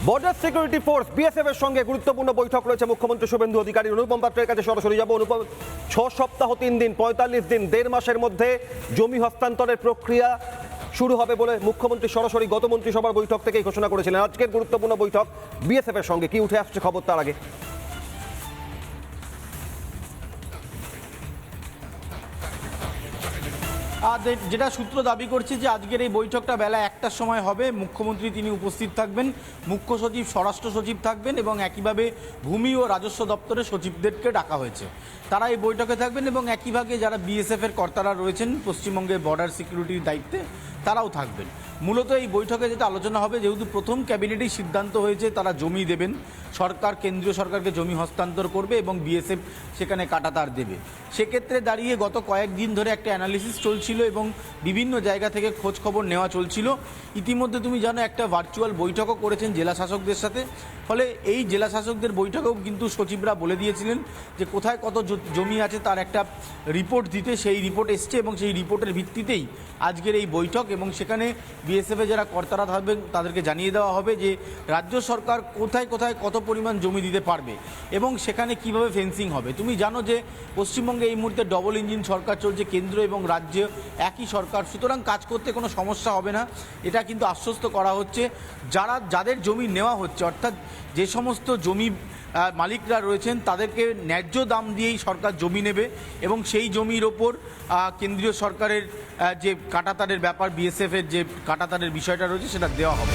Border security force BSF এর সঙ্গে গুরুত্বপূর্ণ বৈঠক রয়েছে মুখ্যমন্ত্রী শুভেন্দু অধিকারী। অনুপম পাত্রের কাছে সরাসরি যাব। অনুপম, 6 সপ্তাহ 3 দিন 45 দিন 1.5 মাসের মধ্যে জমি হস্তান্তরের প্রক্রিয়া শুরু হবে বলে মুখ্যমন্ত্রী সরাসরি গত মন্ত্রিসভার বৈঠক থেকেই ঘোষণা করেছিলেন। আজকের গুরুত্বপূর্ণ বৈঠক বিএসএফ এর সঙ্গে কি উঠে আসছে খবর তার আগে? যেটা সূত্র দাবি করছে যে আজকের এই বৈঠকটা বেলা 1টার সময় হবে। মুখ্যমন্ত্রী তিনি উপস্থিত থাকবেন, মুখ্য সচিব, স্বরাষ্ট্র সচিব থাকবেন এবং একইভাবে ভূমি ও রাজস্ব দপ্তরের সচিবদেরকে ডাকা হয়েছে। তারা এই বৈঠকে থাকবেন এবং একইভাবে যারা বিএসএফের কর্তারা রয়েছেন পশ্চিমবঙ্গের বর্ডার সিকিউরিটির দায়িত্বে তারাও থাকবেন। মূলত এই বৈঠকে যেটা আলোচনা হবে, যেহেতু প্রথম ক্যাবিনেটেই সিদ্ধান্ত হয়েছে তারা জমি দেবেন, সরকার কেন্দ্রীয় সরকারকে জমি হস্তান্তর করবে এবং বিএসএফ সেখানে কাঁটাতার দেবে। সেক্ষেত্রে দাঁড়িয়ে গত কয়েকদিন ধরে একটা অ্যানালিসিস চলছিল এবং বিভিন্ন জায়গা থেকে খোঁজ খবর নেওয়া চলছিল। ইতিমধ্যে তুমি জানো একটা ভার্চুয়াল বৈঠকও করেছেন জেলা শাসকদের সাথে। ফলে এই জেলা শাসকদের বৈঠকেও কিন্তু সচিবরা বলে দিয়েছিলেন যে কোথায় কত জমি আছে তার একটা রিপোর্ট দিতে। সেই রিপোর্ট এসছে এবং সেই রিপোর্টের ভিত্তিতেই আজকের এই বৈঠক এবং সেখানে বিএসএফে যারা কর্তারা থাকবেন তাদেরকে জানিয়ে দেওয়া হবে যে রাজ্য সরকার কোথায় কোথায় কত পরিমাণ জমি দিতে পারবে এবং সেখানে কিভাবে ফেন্সিং হবে। তুমি জানো যে পশ্চিমবঙ্গে এই মুহূর্তে ডবল ইঞ্জিন সরকার চলছে, কেন্দ্র এবং রাজ্য একই সরকার, সুতরাং কাজ করতে কোনো সমস্যা হবে না, এটা কিন্তু আশ্বস্ত করা হচ্ছে। যাদের জমি নেওয়া হচ্ছে, অর্থাৎ যে সমস্ত জমি মালিকরা রয়েছেন তাদেরকে ন্যায্য দাম দিয়েই সরকার জমি নেবে এবং সেই জমির ওপর কেন্দ্রীয় সরকারের যে কাঁটাতারের ব্যাপার, বিএসএফের যে কাঁটাতারের বিষয়টা রয়েছে সেটা দেওয়া হবে।